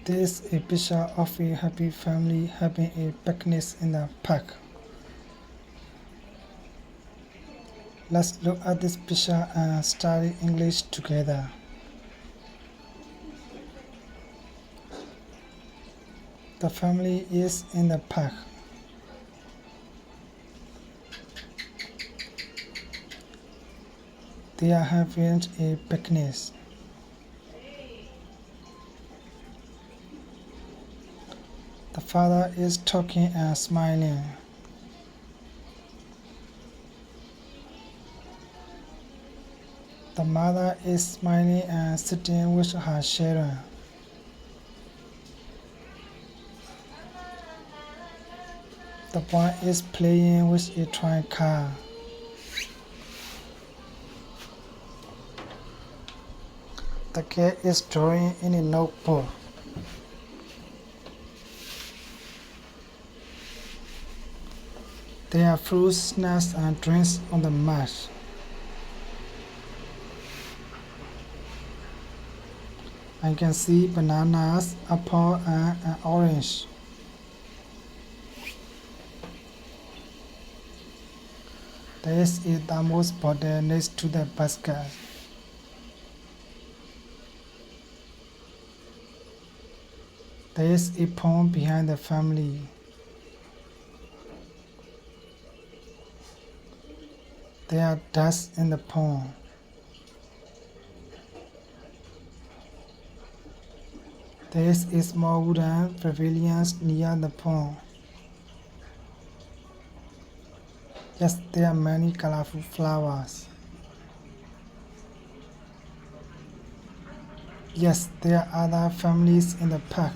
This is a picture of a happy family having a picnic in the park. Let's look at this picture and study English together. The family is in the park. They are having a picnic. The father is talking and smiling. The mother is smiling and sitting with her children. The boy is playing with a toy car. The girl is drawing in a notebook. There are fruits, snacks, and drinks on the mat. I can see bananas, apple, and an orange. There is a thermos bottle next to the basket. There is a pond behind the family. There are ducks in the pond. There is a small wooden pavilion near the pond. Yes, there are many colorful flowers. Yes, there are other families in the park.